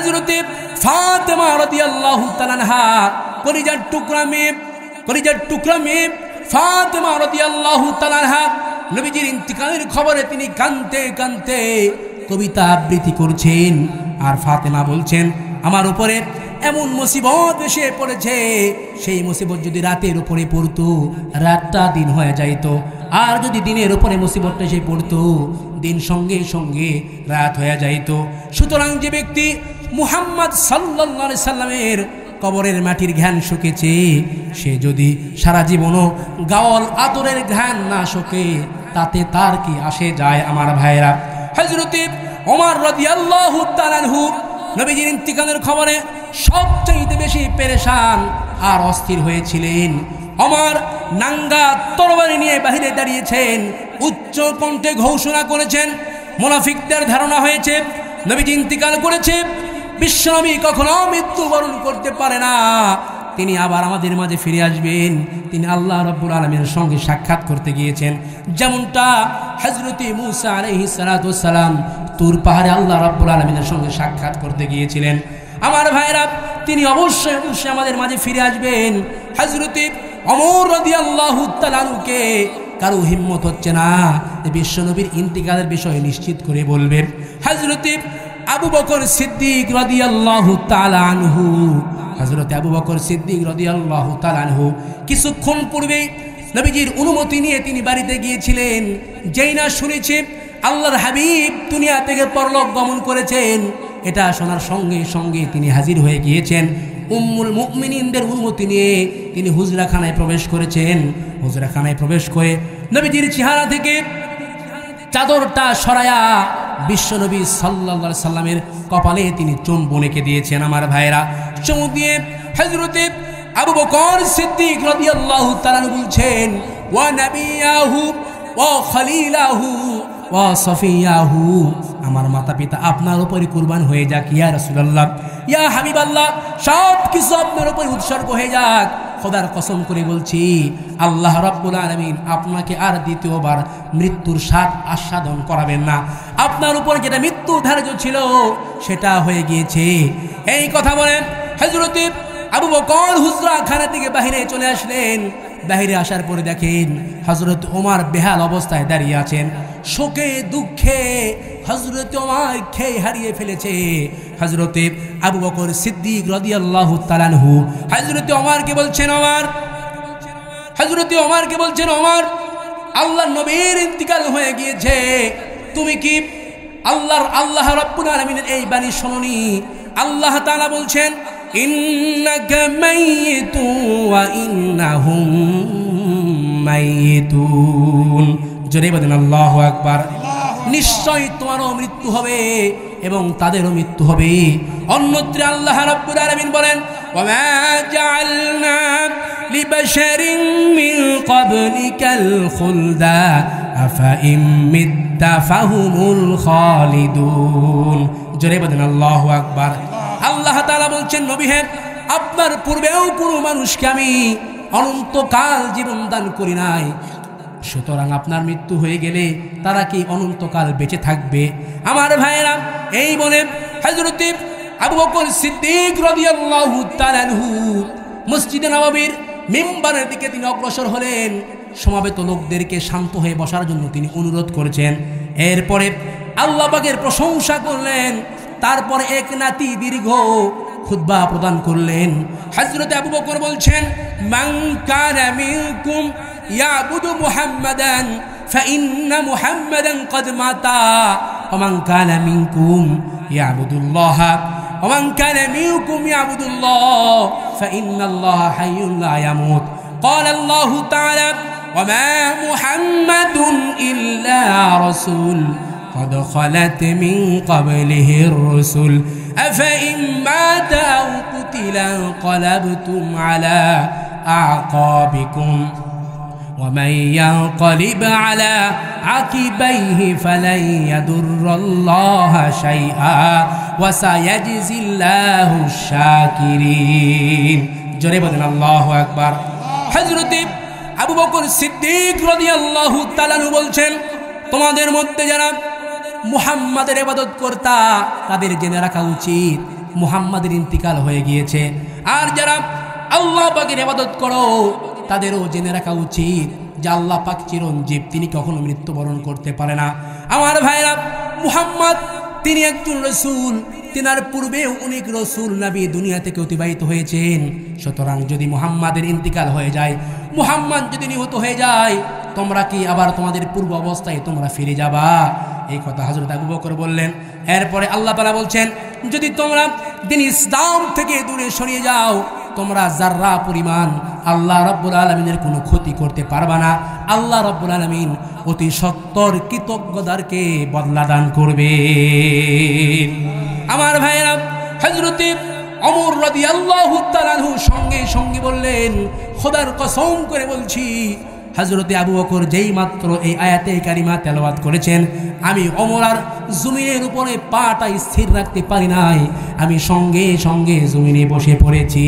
হযরতে ফাতেমা রাদিয়াল্লাহু তাআলা আনহা কলিজার টুকরা মেয়ে ফাতেমা রাদিয়াল্লাহু তাআলা আনহা নবীজির ইন্তিকালের খবরে তিনি কাঁদতে কাঁদতে কবিতা আবৃত্তি করছেন। আর ফাতেমা বলছেন, আমার উপরে এমন মুসিবত এসে পড়েছে, সেই মুসিবত যদি রাতের উপরে পড়তো রাতটা দিন হয়ে যাইতো, আর যদি দিনের উপরে মুসিবতটা এসে পড়তো দিন সঙ্গে সঙ্গে রাত হয়ে যাইতো। সুতরাং যে ব্যক্তি মুহাম্মদ সাল্লাল্লাহু আলাইহি সাল্লামের কবরের মাটির ঘ্রাণ শুকেছে, সে যদি সারা জীবনও গাওয়াল আদরের ঘ্রাণ না শুকে তাতে তার কি আসে যায়? আমার ভাইরা, হযরতে ওমর রাদিয়াল্লাহু তাআলা আনহু নবীজির ইন্তিকালের খবরে সবচেয়ে বেশি পেরেশান আর অস্থির হয়েছিলেন। ওমর নাঙ্গা তরবারি নিয়ে বাহিরে দাঁড়িয়েছেন, উচ্চ কণ্ঠে ঘোষণা করেছেন, মুনাফিকদের ধারণা হয়েছে নবীজি ইন্তিকাল করেছে, বিশ্বনবী কখনো মৃত্যুবরণ করতে পারে না, তিনি আবার আমাদের মাঝে ফিরে আসবেন। তিনি আল্লাহ রাব্বুল আলামিনের সঙ্গে সাক্ষাৎ করতে গিয়েছেন, যেমনটা হযরতে মূসা আলাইহিস সালাতু ওয়াস সালাম তুর পাহাড়ে আল্লাহ রাব্বুল আলামিনের সঙ্গে সাক্ষাৎ করতে গিয়েছিলেন। আমার ভাইরা, তিনি অবশ্যই আমাদের মাঝে ফিরে আসবেন। হযরতে ওমর রাদিয়াল্লাহু তাআলা আনহুকে কারো হিম্মত হচ্ছে না বিশ্বনবীর ইন্তিকালের বিষয়ে নিশ্চিত করে বলবে। হযরতে আবু বকর সিদ্দিক রাদিয়াল্লাহু তাআলা আনহু কিছুক্ষণ পূর্বে নবীজির অনুমতি নিয়ে তিনি বাড়িতে গিয়েছিলেন। যেই না শুনেছে আল্লাহর হাবিব দুনিয়া থেকে পরলোক গমন করেছেন, এটা শোনার সঙ্গে সঙ্গে তিনি হাজির হয়ে গিয়েছেন। উম্মুল মুমিনিনদের অনুমতি নিয়ে তিনি হুজরাখানায় প্রবেশ করেছেন। হুজরাখানায় প্রবেশ করে নবীজির চেহারা থেকে চাদরটা সরায়া বিশ্বনবী সাল্লাল্লাহু আলাইহি সাল্লামের কপালে তিনি চুম্বন এঁকে দিয়েছেন। আমার ভাইরা, চুমু দিয়ে হযরতে আবু বকর সিদ্দিক রাদিয়াল্লাহু তাআলা বলছেন, ওয়া নাবিয়াহু ওয়া খলিলাহু ওয়া সফিয়াহু, আমার মাতা পিতা আপনার উপরে কুরবান হয়ে যাক ইয়া রাসূলুল্লাহ, ইয়া হাবিবাল্লাহ, সব কিছু আপনার উপরে উৎসর্গ হয়ে যাক। খোদার কসম করে বলছি, আল্লাহ রাব্বুল আলামিন আপনাকে আর দ্বিতীয়বার মৃত্যুর স্বাদ আস্বাদন করাবেন না। আপনার উপর যেটা মৃত্যু ধার্য ছিল সেটা হয়ে গিয়েছে। এই কথা বলেন হযরতে আবু বকর হুজরাখানা থেকে বাহিরে চলে আসলেন। বাহিরে আসার পরে দেখেন হযরত ওমর বেহাল অবস্থায় দাঁড়িয়ে আছেন, শোকে দুঃখে হযরত ওমর খেয়ে হারিয়ে ফেলেছে। হযরতে আবু বকর সিদ্দিক রাদিয়াল্লাহু তাআলা আনহু হযরত ওমরকে বলছেন, ওমর, আল্লাহর নবীর ইন্তিকাল হয়ে গিয়েছে, তুমি কি আল্লাহ রাব্বুল আলামিনের এই বাণী শুনোনি? আল্লাহ তাআলা বলছেন, ইন্নাকা মাইয়িতুন ওয়া ইন্নাহুম মাইয়িতুন। জোরে বলেন আল্লাহু আকবার। নিশ্চয় তোমারও মৃত্যু হবে এবং তাদেরও মৃত্যু হবে। অন্যত্র আল্লাহ রাব্বুল আলামিন বলেন, ওয়া মা জাআলনা লিবাশারিন মিন ক্বাবলিকাল খুলদা আফা ইম মিত্তা ফাহুমুল খালিদুন। জোরে বলেন আল্লাহু আকবার। আল্লাহ তাআলা বলছেন, নবী হে, আপনার পূর্বেও কোনো মানুষকে আমি অনন্তকাল জীবন দান করি নাই, সুতরাং আপনার মৃত্যু হয়ে গেলে তারা কি অনন্তকাল বেঁচে থাকবে? আমার ভাইয়েরা, এই বলে হযরতে আবু বকর সিদ্দিক রাদিয়াল্লাহু তাআলা আনহু মসজিদে নববীর মিম্বারের দিকে তিনি অগ্রসর হলেন। সমাবেত লোকদেরকে শান্ত হয়ে বসার জন্য তিনি অনুরোধ করেছেন। এরপরে আল্লাহ পাকের প্রশংসা করলেন। তারপরে এক নাতি দীর্ঘ খুতবা প্রদান করলেন। হযরতে আবু বকর বলছেন, মান কানা মিনকুম ইয়াবুদু মুহাম্মাদান ফাইন্না মুহাম্মাদান ক্বাদ মাতা ওয়া মান কানা মিনকুম ইয়াবুদুল্লাহা ওয়া মান কানা মিনকুম ইয়াবুদুল্লাহ ফাইন্নাল্লাহা হাইয়্যুন লা ইয়ামুত। ক্বালা আল্লাহু তাআলা ওয়া মা মুহাম্মাদুন ইল্লা রাসূল قد خلت من قبله الرسل أفإن مات أو قتل انقلبتم على أعقابكم ومن ينقلب على عقبيه فلن يضر الله شيئا وسيجزي الله الشاكرين. জোরে বলেন আল্লাহু আকবার। হযরত আবু বকর সিদ্দিক রাদিয়াল্লাহু তাআলা বলছেন, তোমাদের মধ্যে যারা মুহাম্মাদের ইবাদত কর্তা তাদের জেনে রাখা উচিত মুহাম্মাদের ইন্তিকাল হয়ে গিয়েছে। আর যারা আল্লাহ পাকের ইবাদত করো তাদেরও জেনে রাখা উচিত যে আল্লাহ পাক চিরঞ্জীব, তিনি কখনো মৃত্যুবরণ করতে পারে না। আমার ভাইরা, মুহাম্মদ তিনি একজন রসুল, তিনার পূর্বেও অনেক রসুল নবী দুনিয়া থেকে অতিবাহিত হয়েছেন। সুতরাং যদি মুহাম্মাদের ইন্তিকাল হয়ে যায়, মুহাম্মদ যদি নিহত হয়ে যায়, তোমরা কি আবার তোমাদের পূর্ব অবস্থায় তোমরা ফিরে যাবা? এই কথা হযরত আবু বকর বললেন। এরপরে আল্লাহ তাআলা বলছেন, যদি তোমরা দিন ইসলাম থেকে দূরে সরিয়ে যাও, তোমরা যাররা পরিমাণ আল্লাহ রাব্বুল আলামিনের কোনো ক্ষতি করতে পারবা না। আল্লাহ রাব্বুল আলামিন অতি সত্বর কৃতজ্ঞতাকে বদলা দান করবে। আমার ভাইরা, হযরত ওমর রাদিয়াল্লাহু তাআলা আনহু সঙ্গে সঙ্গে বললেন, খোদার কসম করে বলছি, হযরত আবু বকর যেই মাত্র এই আয়াতে কারিমা তেলাওয়াত করেছেন, আমি ওমর আর জমিনের উপরে পাটা স্থির রাখতে পারি নাই, আমি সঙ্গে সঙ্গে জমিনে বসে পড়েছি।